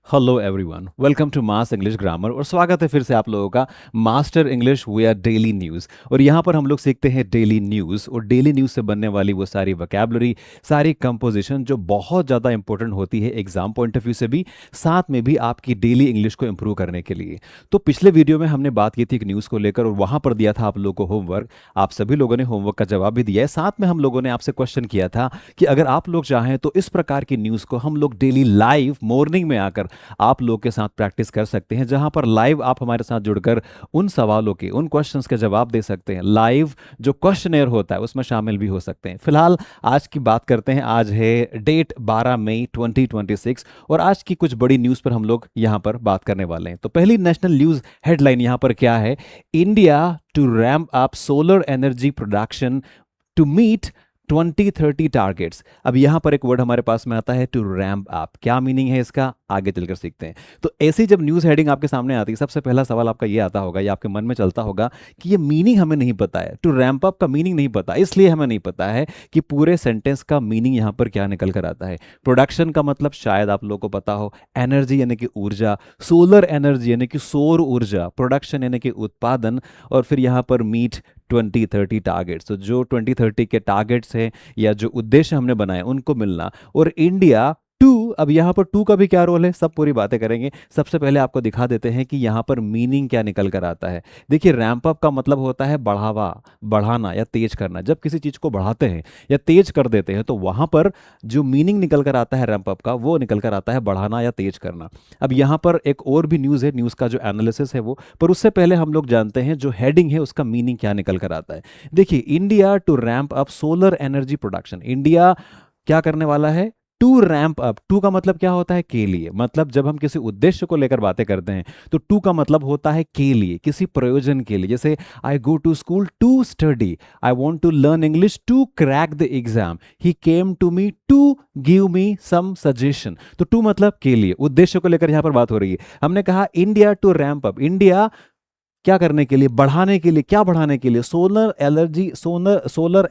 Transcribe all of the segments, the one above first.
Hello everyone, welcome to mass English grammar और स्वागत है फिर से आप लोगों का master English we are daily news. और यहाँ पर हम लोग सीखते हैं डेली न्यूज़ और डेली न्यूज़ से बनने वाली वो सारी वोकैबुलरी, सारी कंपोजिशन जो बहुत ज़्यादा इंपॉर्टेंट होती है एग्जाम पॉइंट ऑफ व्यू से भी, साथ में भी आपकी डेली इंग्लिश को इंप्रूव करने के लिए। तो पिछले वीडियो में हमने बात की थी एक न्यूज़ को लेकर और वहाँ पर दिया था आप लोगों को होमवर्क। आप सभी लोगों ने होमवर्क का जवाब भी दिया है, साथ में हम लोगों ने आपसे क्वेश्चन किया था कि अगर आप लोग चाहें तो इस प्रकार की न्यूज़ को हम लोग डेली लाइव मॉर्निंग में आकर आप लोग के साथ प्रैक्टिस कर सकते हैं, जहां पर लाइव आप हमारे साथ जुड़कर उन सवालों के, उन क्वेश्चंस के जवाब दे सकते हैं। लाइव जो क्वेश्चनेयर होता है उसमें शामिल भी हो सकते हैं। फिलहाल आज की बात करते हैं। आज है डेट 12 मई 2026 और आज की कुछ बड़ी न्यूज़ पर हम लोग यहां पर बात करने वाले हैं। तो पहली नेशनल न्यूज़ हेडलाइन यहां पर क्या है? India to ramp up solar energy production to meet 2030 targets. अब यहां पर एक वर्ड हमारे पास में आता है टू रैम्प अप। क्या मीनिंग है इसका, आगे चलकर सीखते हैं। तो ऐसी जब न्यूज़ हेडिंग आपके सामने आती है, सबसे पहला सवाल आपका ये आता होगा या आपके मन में चलता होगा कि ये मीनिंग हमें नहीं पता है, टू रैम्प अप का मीनिंग नहीं पता, इसलिए हमें नहीं पता है कि पूरे सेंटेंस का मीनिंग यहां पर क्या निकल कर आता है। प्रोडक्शन का मतलब शायद आप लोगों को पता हो, एनर्जी यानी कि ऊर्जा, सोलर एनर्जी यानी कि सौर ऊर्जा, प्रोडक्शन यानी कि उत्पादन, और फिर यहां पर मीट 2030 टारगेट्स। तो जो 2030 के टारगेट्स हैं या जो उद्देश्य हमने बनाए उनको मिलना। और इंडिया टू, अब यहाँ पर टू का भी क्या रोल है, सब पूरी बातें करेंगे। सबसे पहले आपको दिखा देते हैं कि यहाँ पर मीनिंग क्या निकल कर आता है। देखिए, रैंप अप का मतलब होता है बढ़ावा, बढ़ाना या तेज करना। जब किसी चीज को बढ़ाते हैं या तेज कर देते हैं तो वहां पर जो मीनिंग निकल कर आता है रैंप अप का, वो निकल कर आता है बढ़ाना या तेज करना। अब यहाँ पर एक और भी न्यूज़ है, न्यूज़ का जो एनालिसिस है वो, पर उससे पहले हम लोग जानते हैं जो हेडिंग है उसका मीनिंग क्या निकल कर आता है। देखिए, India to ramp up solar energy production. India क्या करने वाला है? To ramp up. टू का मतलब क्या होता है? के लिए। मतलब जब हम किसी उद्देश्य को लेकर बातें करते हैं तो टू का मतलब होता है के लिए, किसी प्रयोजन के लिए। जैसे I go to school to study, I want to learn English to crack the exam, he came to me to give me some suggestion. तो टू मतलब के लिए, उद्देश्य को लेकर यहां पर बात हो रही है। हमने कहा India to ramp up, India क्या करने के लिए? बढ़ाने के लिए। क्या बढ़ाने के लिए? Solar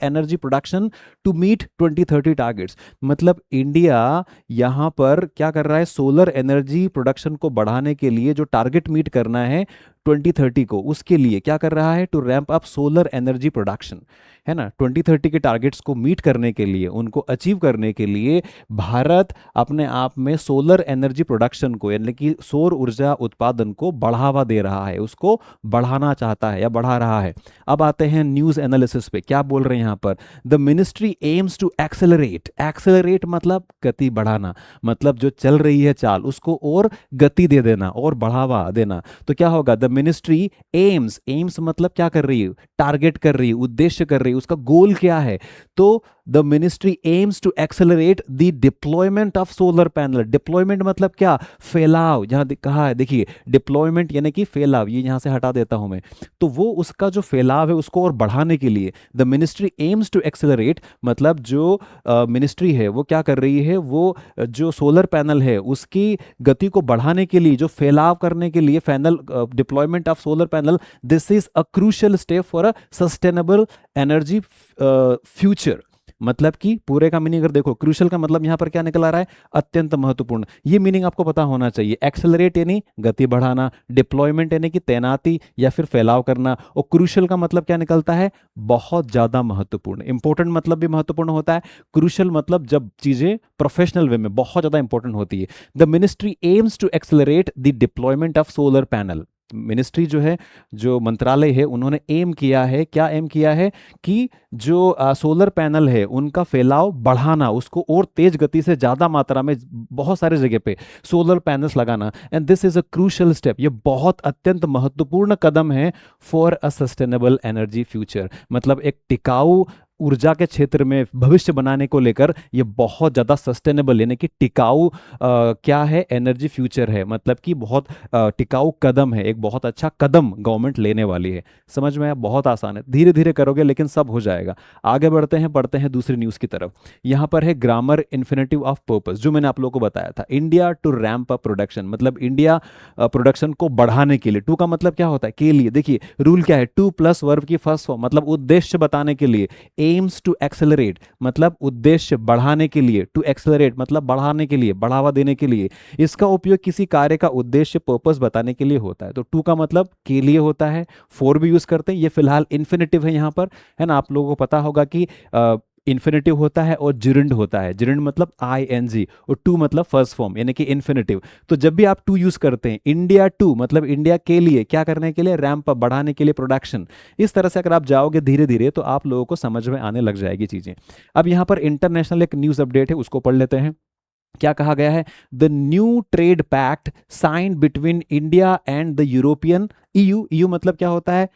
energy production to meet 2030 targets. मतलब इंडिया यहां पर क्या कर रहा है? सोलर एनर्जी प्रोडक्शन को बढ़ाने के लिए जो टारगेट मीट करना है 2030 को, उसके लिए क्या कर रहा है? To ramp up solar energy production, है ना। 2030 के टारगेट्स को मीट करने के लिए, उनको अचीव करने के लिए भारत अपने आप में सोलर एनर्जी प्रोडक्शन को, यानी कि सौर ऊर्जा उत्पादन को बढ़ावा दे रहा है, उसको बढ़ाना चाहता है या बढ़ा रहा है। अब आते हैं न्यूज़ एनालिसिस पे। क्या बोल रहे हैं यहाँ पर? The ministry aims to accelerate. Accelerate मतलब गति बढ़ाना, मतलब जो चल रही है चाल उसको और गति दे देना और बढ़ावा देना। तो क्या होगा? द मिनिस्ट्री एम्स, एम्स मतलब क्या कर रही है? टारगेट कर रही है, उद्देश्य कर रही है, उसका गोल क्या है? तो the ministry aims to accelerate the deployment of solar panel. Deployment मतलब क्या? फैलाव। जहां कहा है, देखिए, डिप्लॉयमेंट यानी कि फैलाव, ये यहां से हटा देता हूं मैं। तो वो उसका जो फैलाव है उसको और बढ़ाने के लिए the ministry aims to accelerate, मतलब जो मिनिस्ट्री है वो क्या कर रही है? वो जो सोलर पैनल है उसकी गति को बढ़ाने के लिए, जो फैलाव करने के लिए, panel deployment of solar panel, this is a crucial step for a sustainable energy future. मतलब कि पूरे का मीनिंग अगर देखो, क्रूशल का मतलब यहां पर क्या निकल आ रहा है? अत्यंत महत्वपूर्ण। ये मीनिंग आपको पता होना चाहिए। एक्सेलरेट यानी गति बढ़ाना, डिप्लॉयमेंट यानी कि तैनाती या फिर फैलाव करना, और क्रूशल का मतलब क्या निकलता है? बहुत ज्यादा महत्वपूर्ण। इंपॉर्टेंट मतलब भी महत्वपूर्ण होता है। क्रूशल मतलब जब चीजें प्रोफेशनल वे में बहुत ज्यादा इंपॉर्टेंट होती है। The ministry aims to accelerate the deployment of solar panel. Ministry जो है, जो मंत्रालय है, उन्होंने एम किया है, क्या एम किया है? कि जो सोलर पैनल है उनका फैलाव बढ़ाना, उसको और तेज गति से, ज्यादा मात्रा में, बहुत सारे जगह पे सोलर पैनल्स लगाना। And this is a crucial step, ये बहुत अत्यंत महत्वपूर्ण कदम है for a sustainable energy future. मतलब एक टिकाऊ ऊर्जा के क्षेत्र में भविष्य बनाने को लेकर ये बहुत ज़्यादा सस्टेनेबल यानी कि टिकाऊ क्या है? एनर्जी फ्यूचर है। मतलब कि बहुत टिकाऊ कदम है, एक बहुत अच्छा कदम गवर्नमेंट लेने वाली है। समझ में आया? बहुत आसान है, धीरे धीरे करोगे लेकिन सब हो जाएगा। आगे बढ़ते हैं, पढ़ते हैं दूसरी न्यूज़ की तरफ। यहाँ पर है ग्रामर इन्फिनेटिव ऑफ पर्पस, जो मैंने आप लोगों को बताया था। India to ramp up production, मतलब इंडिया प्रोडक्शन को बढ़ाने के लिए। टू का मतलब क्या होता है? के लिए। देखिए, रूल क्या है? टू प्लस वर्ब की फर्स्ट फॉर्म, मतलब उद्देश्य बताने के लिए। एम्स टू एक्सेलरेट मतलब उद्देश्य बढ़ाने के लिए, टू एक्सेलरेट मतलब बढ़ाने के लिए, बढ़ावा देने के लिए। इसका उपयोग किसी कार्य का उद्देश्य पर्पस बताने के लिए होता है। तो टू का मतलब के लिए होता है, फोर भी यूज करते हैं, ये फिलहाल इन्फिनेटिव है यहाँ पर, है ना। आप लोगों को पता होगा कि इन्फिनेटिव होता है और जिरंड होता है। जिरंड मतलब आई एन जी, और टू मतलब फर्स्ट फॉर्म यानी कि इन्फिनेटिव। तो जब भी आप टू यूज करते हैं, इंडिया टू मतलब इंडिया के लिए, क्या करने के लिए, रैंप अप बढ़ाने के लिए, प्रोडक्शन। इस तरह से अगर आप जाओगे धीरे धीरे तो आप लोगों को समझ में आने लग जाएगी चीजें। अब यहाँ पर इंटरनेशनल एक न्यूज अपडेट है, उसको पढ़ लेते हैं। क्या कहा गया है? The new trade pact signed between India and the European, EU, EU मतलब क्या होता है?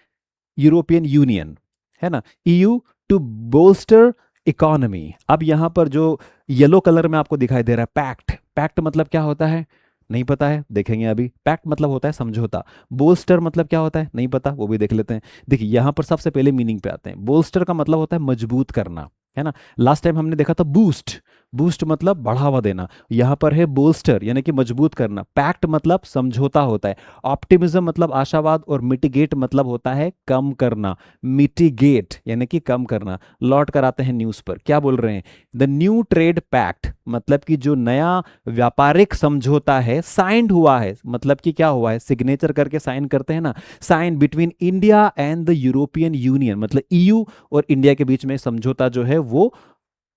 यूरोपियन यूनियन, है ना। EU to bolster economy. अब यहां पर जो येलो कलर में आपको दिखाई दे रहा है पैक्ट, पैक्ट मतलब क्या होता है? नहीं पता है, देखेंगे अभी। पैक्ट मतलब होता है समझौता। बोल्स्टर मतलब क्या होता है? नहीं पता, वो भी देख लेते हैं। देखिए यहां पर सबसे पहले मीनिंग पे आते हैं। बोल्स्टर का मतलब होता है मजबूत करना, है ना। लास्ट टाइम हमने देखा था बूस्ट, बूस्ट मतलब बढ़ावा देना। यहां पर है बोल्स्टर यानी कि मजबूत करना। पैक्ट मतलब समझौता होता है। ऑप्टिमिज्म मतलब आशावाद, और मिटिगेट मतलब होता है कम करना। मिटिगेट यानी कि कम करना। लौट कर आते हैं न्यूज पर, क्या बोल रहे हैं? द न्यू ट्रेड पैक्ट मतलब कि जो नया व्यापारिक समझौता है, साइंड हुआ है, मतलब कि क्या हुआ है? सिग्नेचर करके साइन करते हैं ना, sign between India and the European Union, मतलब ईयू और इंडिया के बीच में समझौता जो है वो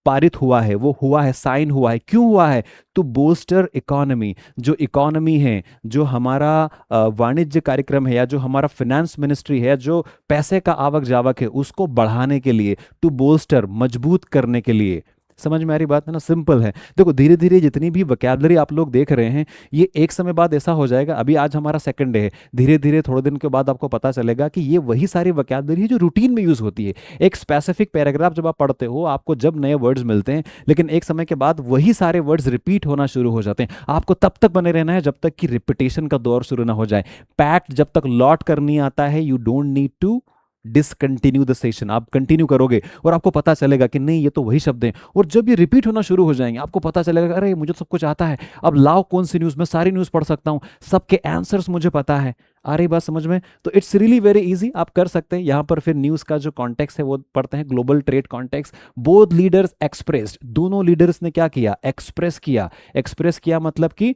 पारित हुआ है, वो हुआ है, साइन हुआ है। क्यों हुआ है? तो बोस्टर इकोनॉमी, जो इकोनॉमी है, जो हमारा वाणिज्य कार्यक्रम है, या जो हमारा फाइनेंस मिनिस्ट्री है, जो पैसे का आवक जावक है, उसको बढ़ाने के लिए, टू बोस्टर मजबूत करने के लिए। समझ में आ रही बात है ना? सिंपल है। देखो धीरे धीरे जितनी भी वोकैबुलरी आप लोग देख रहे हैं, ये एक समय बाद ऐसा हो जाएगा। अभी आज हमारा सेकंड डे है, धीरे धीरे थोड़े दिन के बाद आपको पता चलेगा कि ये वही सारी वोकैबुलरी है जो रूटीन में यूज होती है। एक स्पेसिफिक पैराग्राफ जब आप पढ़ते हो, आपको जब नए वर्ड्स मिलते हैं, लेकिन एक समय के बाद वही सारे वर्ड्स रिपीट होना शुरू हो जाते हैं। आपको तब तक बने रहना है जब तक कि रिपीटेशन का दौर शुरू ना हो जाए। पैक्ट जब तक लौट कर नहीं आता है, you don't need to discontinue the session. आप कंटिन्यू करोगे और आपको पता चलेगा कि नहीं ये तो वही शब्द हैं। और जब ये रिपीट होना शुरू हो जाएंगे, आपको पता चलेगा अरे मुझे तो सब कुछ आता है, अब लाओ कौन सी न्यूज़, मैं सारी न्यूज़ पढ़ सकता हूँ, सबके आंसर्स मुझे पता है। आ रही बात समझ में? तो इट्स रियली वेरी इजी, आप कर सकते हैं। यहाँ पर फिर न्यूज़ का जो कॉन्टेक्स्ट है वो पढ़ते हैं, global trade context. Both leaders expressed, दोनों लीडर्स ने क्या किया? एक्सप्रेस किया। एक्सप्रेस किया मतलब कि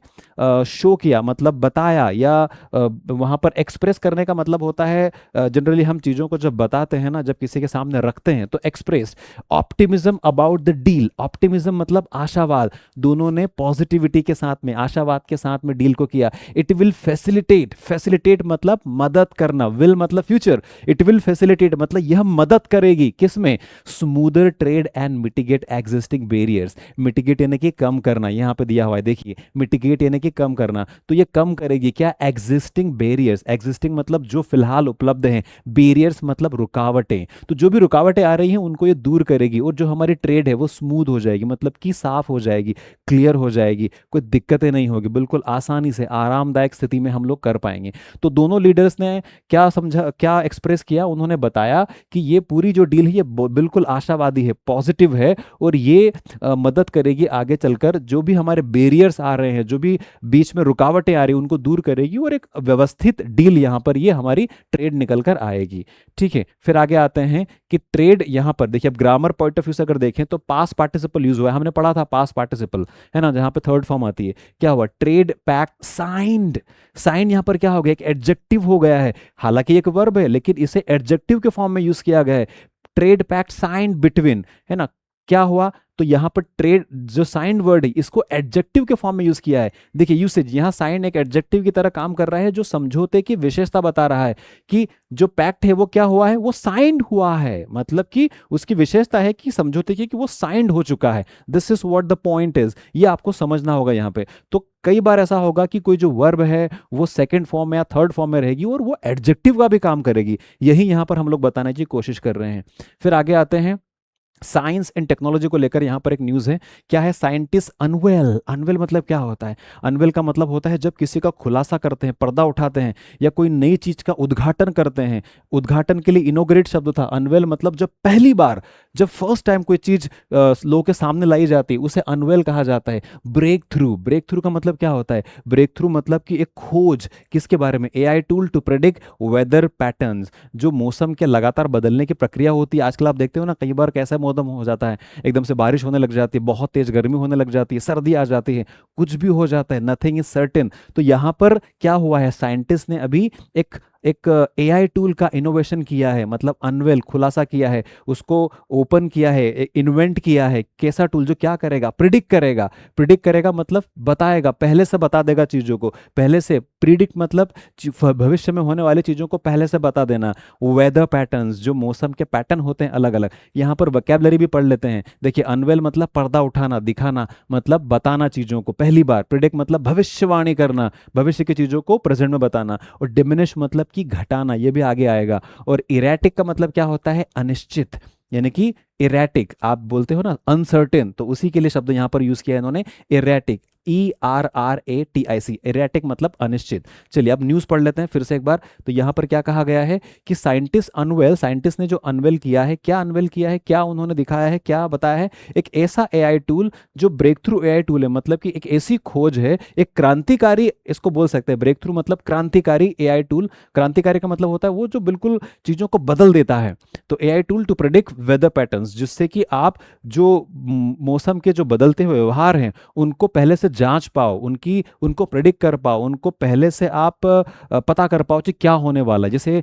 शो किया, मतलब बताया, या वहाँ पर एक्सप्रेस करने का मतलब होता है जनरली हम चीज़ों को जब बताते हैं ना, जब किसी के सामने रखते हैं, तो express. Optimism about the deal, optimism मतलब आशावाद। दोनों ने पॉजिटिविटी के साथ में, आशावाद के साथ में डील को किया। इट विल फैसिलिटेट, फैसिलिटेट मतलब मदद करना, विल मतलब फ्यूचर, इट विल फैसिलिटेट मतलब यह मदद करेगी किसमें? Smoother trade and mitigate existing barriers. Mitigate यानी कि कम करना, यहां पे दिया हुआ है देखिए, मिटिगेट यानी कि कम करना। तो ये कम करेगी क्या? एग्जिस्टिंग बैरियर्स, एग्जिस्टिंग मतलब जो फिलहाल उपलब्ध हैं, बैरियर्स मतलब रुकावटें। तो जो भी रुकावटें आ रही हैं उनको ये दूर करेगी, और जो हमारी ट्रेड है वो स्मूथ हो जाएगी, मतलब कि साफ हो जाएगी, क्लियर हो जाएगी, कोई दिक्कतें नहीं होगी, बिल्कुल आसानी से आरामदायक स्थिति में हम लोग कर पाएंगे। तो दोनों लीडर्स ने क्या समझा, क्या एक्सप्रेस किया? उन्होंने बताया कि ये पूरी जो डील है ये बिल्कुल आशावादी है, पॉजिटिव है, और ये मदद करेगी आगे चलकर, जो भी हमारे बैरियर्स आ रहे हैं, जो भी बीच में रुकावटें आ रही हैं, उनको दूर करेगी, और एक व्यवस्थित डील यहाँ पर ये हमारी ट्रेड निकल कर आएगी। ठीक है, फिर आगे आते हैं कि ट्रेड यहाँ पर देखिए, अब ग्रामर पॉइंट ऑफ व्यू से अगर देखें तो पास्ट पार्टिसिपल यूज हुआ है, हमने पढ़ा था पास्ट पार्टिसिपल, है ना, जहाँ पे थर्ड फॉर्म आती है। क्या हुआ? Trade pact signed. साइन यहां पर क्या हो गया? एक एडजेक्टिव हो गया है, हालांकि एक वर्ब है लेकिन इसे एडजेक्टिव के फॉर्म में यूज किया गया है। ट्रेड पैक्ट साइंड बिटवीन, है ना। क्या हुआ? तो यहां पर ट्रेड जो साइंड वर्ड है इसको एडजेक्टिव के फॉर्म में यूज किया है। देखिए यूसेज, यहां साइंड एक एडजेक्टिव की तरह काम कर रहा है, जो समझौते की विशेषता बता रहा है कि जो पैक्ट है वो क्या हुआ है? वो साइंड हुआ है, मतलब कि उसकी विशेषता है कि समझौते की, कि वो साइंड हो चुका है। This is what the point is, ये आपको समझना होगा यहां पे। तो कई बार ऐसा होगा कि कोई जो वर्ब है वो सेकंड फॉर्म में या थर्ड फॉर्म में रहेगी और वो एडजेक्टिव का भी काम करेगी, यही यहां पर हम लोग बताने की कोशिश कर रहे हैं। फिर आगे आते हैं, साइंस एंड टेक्नोलॉजी को लेकर यहां पर एक न्यूज है। क्या है? Scientist unwell. अनवेल मतलब क्या होता है? अनवेल का मतलब होता है जब किसी का खुलासा करते हैं, पर्दा उठाते हैं, या कोई नई चीज का उद्घाटन करते हैं। उद्घाटन के लिए इनोग्रेट शब्द था। अनवेल मतलब जब पहली बार जब फर्स्ट टाइम कोई चीज लोगों के सामने लाई जाती है उसे अनवेल कहा जाता है। ब्रेक थ्रू, ब्रेक थ्रू का मतलब क्या होता है? ब्रेक थ्रू मतलब कि एक खोज, किसके बारे में? AI tool to predict weather patterns, जो मौसम के लगातार बदलने की प्रक्रिया होती है। आजकल आप देखते हो ना, कई बार कैसा मौसम हो जाता है, एकदम से बारिश होने लग जाती है, बहुत तेज गर्मी होने लग जाती है, सर्दी आ जाती है, कुछ भी हो जाता है, नथिंग इज सर्टेन। तो यहाँ पर क्या हुआ है, साइंटिस्ट ने अभी एक एक एआई टूल का इनोवेशन किया है, मतलब अनवेल, खुलासा किया है, उसको ओपन किया है, इन्वेंट किया है। कैसा टूल जो क्या करेगा? प्रिडिक्ट करेगा। प्रिडिक्ट करेगा मतलब बताएगा, पहले से बता देगा चीज़ों को, पहले से। प्रिडिक्ट मतलब भविष्य में होने वाली चीज़ों को पहले से बता देना। वेदर पैटर्न्स, जो मौसम के पैटर्न होते हैं अलग अलग, यहाँ पर वोकैबुलरी भी पढ़ लेते हैं। देखिए, अनवेल मतलब पर्दा उठाना, दिखाना, मतलब बताना चीज़ों को पहली बार। प्रिडिक्ट मतलब भविष्यवाणी करना, भविष्य की चीज़ों को प्रेजेंट में बताना। और डिमिनिश मतलब कि घटाना, ये भी आगे आएगा। और इरेटिक का मतलब क्या होता है? अनिश्चित, यानी कि इरेटिक, आप बोलते हो ना अनसर्टेन, तो उसी के लिए शब्द यहां पर यूज किया है इन्होंने, इरेटिक, ERRATIC, इरेटिक मतलब अनिश्चित। चलिए अब न्यूज़ पढ़ लेते हैं फिर से एक बार। तो यहाँ पर क्या कहा गया है कि साइंटिस्ट अनवेल, साइंटिस्ट ने जो अनवेल किया है, क्या अनवेल किया है, क्या उन्होंने दिखाया है, क्या बताया है? एक ऐसा एआई टूल जो ब्रेक थ्रू एआई टूल है, मतलब कि एक ऐसी खोज है, एक क्रांतिकारी, इसको बोल सकते हैं। ब्रेक थ्रू मतलब क्रांतिकारी एआई टूल। क्रांतिकारी का मतलब होता है वो जो बिल्कुल चीज़ों को बदल देता है। तो AI tool to predict weather patterns, जिससे कि आप जो मौसम के जो बदलते हुए व्यवहार हैं उनको पहले से जांच पाओ, उनको प्रेडिक्ट कर पाओ, उनको पहले से आप पता कर पाओ कि क्या होने वाला है। जैसे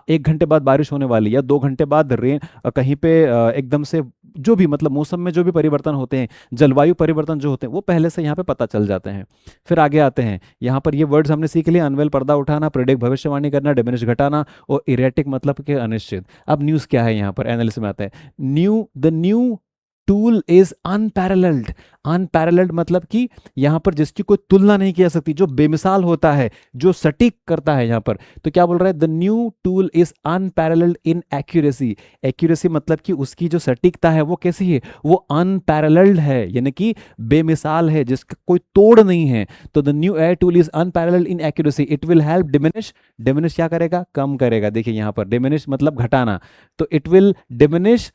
1 घंटे बाद बारिश होने वाली, या 2 घंटे बाद रेन, कहीं पे एकदम से जो भी, मतलब मौसम में जो भी परिवर्तन होते हैं, जलवायु परिवर्तन जो होते हैं, वो पहले से यहाँ पे पता चल जाते हैं। फिर आगे आते हैं, यहाँ पर ये वर्ड्स हमने सीख लिए, अनवेल पर्दा उठाना, प्रेडिक्ट भविष्यवाणी करना, डिमिनिश घटाना, और इरेटिक मतलब कि अनिश्चित। अब न्यूज़ क्या है, यहाँ पर एनालिसिस में आता है। The new tool is unparalleled. Unparalleled मतलब कि यहां पर जिसकी कोई तुलना नहीं की जा सकती, जो बेमिसाल होता है, जो सटीक करता है। यहां पर तो क्या बोल रहा है? The new tool is unparalleled in accuracy. Accuracy मतलब कि उसकी जो सटीकता है वो कैसी है? वो अनपैरेलल्ड है, यानी कि बेमिसाल है, जिसका कोई तोड़ नहीं है। तो the new AI tool is unparalleled in accuracy, it will help diminish. Diminish क्या करेगा? कम करेगा। देखिए यहां पर डिमिनिश मतलब घटाना, तो it will diminish,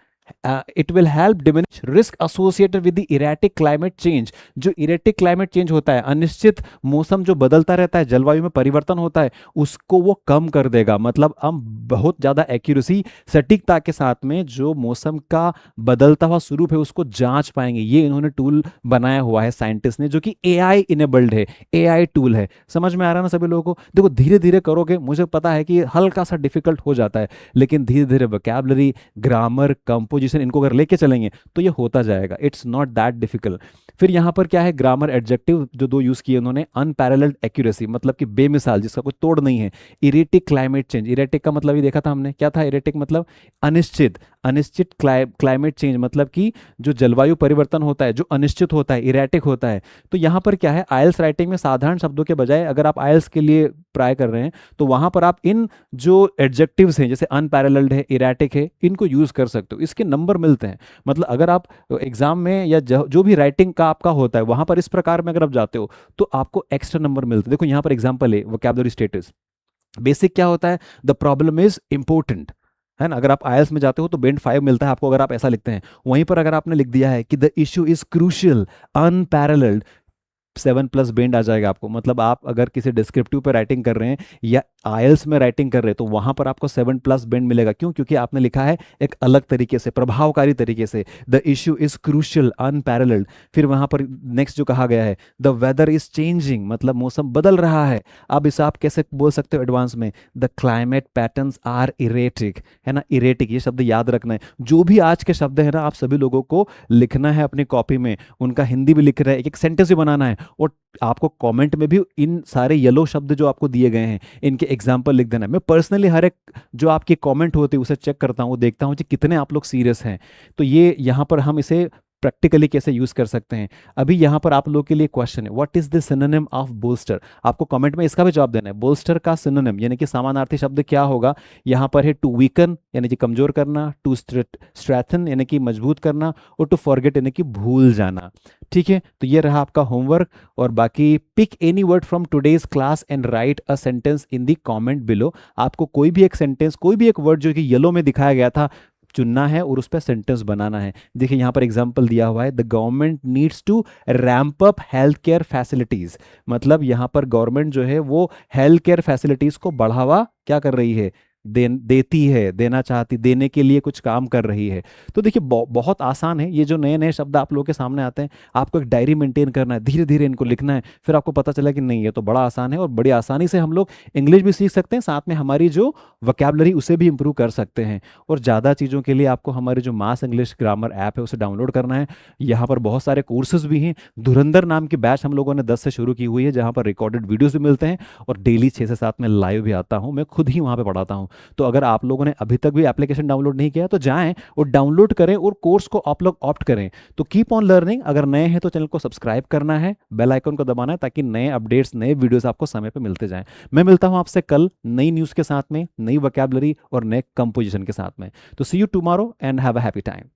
it will help diminish risk associated with the erratic climate change. जो इरेटिक क्लाइमेट चेंज होता है, अनिश्चित मौसम जो बदलता रहता है, जलवायु में परिवर्तन होता है, उसको वो कम कर देगा। मतलब हम बहुत ज़्यादा एक्यूरेसी, सटीकता के साथ में जो मौसम का बदलता हुआ स्वरूप है उसको जांच पाएंगे। ये इन्होंने टूल बनाया हुआ है साइंटिस्ट ने, जो कि एआई इनेबल्ड है, एआई टूल है। समझ में आ रहा है ना सभी लोगों को? देखो धीरे धीरे करोगे, मुझे पता है कि हल्का सा डिफिकल्ट हो जाता है, लेकिन धीरे धीरे वोकैबुलरी, ग्रामर, कंपोजिशन, इनको अगर लेके चलेंगे तो ये होता जाएगा। It's not that difficult. फिर यहाँ पर क्या है? ग्रामर एडजेक्टिव जो दो यूज किए उन्होंने, अनपैरेलल्ड एक्यूरेसी मतलब कि बेमिसाल, जिसका कोई तोड़ नहीं है। इरेटिक क्लाइमेट चेंज, इरेटिक का मतलब ही देखा था हमने, क्या था इरेटिक मतलब? अनिश्चित। अनिश्चित क्लाइमेट चेंज मतलब कि जो जलवायु परिवर्तन होता है, जो अनिश्चित होता है, इरेटिक होता है। तो यहाँ पर क्या है, आयल्स राइटिंग में साधारण शब्दों के बजाय, अगर आप आयल्स के लिए ट्राई कर रहे हैं तो वहां पर आप इन जो एडजेक्टिव्स हैं, जैसे अनपैरेलल्ड है, इरेटिक है, इनको यूज कर सकते हो, इसके नंबर मिलते हैं। मतलब अगर आप एग्जाम में या जो भी राइटिंग का आपका होता है वहां पर इस प्रकार में अगर आप जाते हो तो आपको एक्स्ट्रा नंबर मिलते हैं। देखो यहाँ पर एग्जाम्पल है, वोकैबुलरी स्टेटस। बेसिक क्या होता है? द प्रॉब्लम इज इंपॉर्टेंट, है ना? अगर आप आयल्स में जाते हो तो बेंड 5 मिलता है आपको, अगर आप ऐसा लिखते हैं। वहीं पर अगर आपने लिख दिया है कि the issue is crucial, unparalleled, 7+ band आ जाएगा आपको। मतलब आप अगर किसी डिस्क्रिप्टिव पे राइटिंग कर रहे हैं या आयल्स में राइटिंग कर रहे हैं तो वहां पर आपको 7+ बेंड मिलेगा। क्यों? क्योंकि आपने लिखा है एक अलग तरीके से, प्रभावकारी तरीके से। The issue is crucial, unparalleled. फिर वहां पर नेक्स्ट जो कहा गया है, द वेदर इज चेंजिंग, मतलब मौसम बदल रहा है। अब इसे आप कैसे बोल सकते हो एडवांस में? The climate patterns are erratic, है ना? इरेटिक, ये शब्द याद रखना है। जो भी आज के शब्द है ना, आप सभी लोगों को लिखना है अपनी कॉपी में, उनका हिंदी भी लिख रहा है, एक एक सेंटेंस भी बनाना है। और आपको कमेंट में भी इन सारे येलो शब्द जो आपको दिए गए हैं इनके एग्जाम्पल लिख देना है। मैं पर्सनली हर एक जो आपकी कमेंट होती है उसे चेक करता हूँ, देखता हूँ कि कितने आप लोग सीरियस हैं। तो ये यहाँ पर हम इसे प्रैक्टिकली कैसे यूज कर सकते हैं। अभी यहाँ पर आप लोगों के लिए क्वेश्चन है, what is the synonym of bolster? आपको कमेंट में इसका भी जवाब देना है। बोल्स्टर का सिनोनिम यानी कि समानार्थी शब्द क्या होगा? यहाँ पर है टू वीकन यानी कि कमजोर करना, टू स्ट्रेथन यानी कि मजबूत करना, और टू फॉरगेट यानी कि भूल जाना। ठीक है, तो ये रहा आपका होमवर्क। और बाकी pick any word from today's class and write a sentence in the comment below. आपको कोई भी एक सेंटेंस, कोई भी एक वर्ड जो कि येलो में दिखाया गया था, चुनना है और उस पर सेंटेंस बनाना है। देखिए यहाँ पर एग्जांपल दिया हुआ है, the government needs to ramp up health care facilities. मतलब यहाँ पर गवर्नमेंट जो है वो हेल्थ केयर फैसिलिटीज को बढ़ावा क्या कर रही है, देती है, देना चाहती, देने के लिए कुछ काम कर रही है। तो देखिए बहुत आसान है। ये जो नए नए शब्द आप लोगों के सामने आते हैं, आपको एक डायरी मेंटेन करना है, धीरे धीरे इनको लिखना है, फिर आपको पता चला कि नहीं ये तो बड़ा आसान है, और बड़ी आसानी से हम लोग इंग्लिश भी सीख सकते हैं, साथ में हमारी जो वोकैबुलरी उसे भी इंप्रूव कर सकते हैं। और ज़्यादा चीज़ों के लिए आपको हमारे जो मास इंग्लिश ग्रामर ऐप है उसे डाउनलोड करना है। यहाँ पर बहुत सारे कोर्सेज भी हैं। धुरंधर नाम की बैच हम लोगों ने 10 से शुरू की हुई है, जहाँ पर रिकॉर्डेड वीडियोस भी मिलते हैं, और डेली 6 से 7 में लाइव भी आता हूँ, मैं खुद ही वहाँ पे पढ़ाता हूँ। तो अगर आप लोगों ने अभी तक भी एप्लीकेशन डाउनलोड नहीं किया तो जाएं और डाउनलोड करें और कोर्स को आप लोग ऑप्ट करें। तो कीप ऑन लर्निंग। अगर नए हैं तो चैनल को सब्सक्राइब करना है, बेल आइकन को दबाना है, ताकि नए अपडेट्स, नए वीडियोस आपको समय पे मिलते जाएं। मैं मिलता हूं आपसे कल नई न्यूज़ के साथ में, नई वोकैबुलरी और नए कंपोजिशन के साथ में। तो see you tomorrow and have a happy time.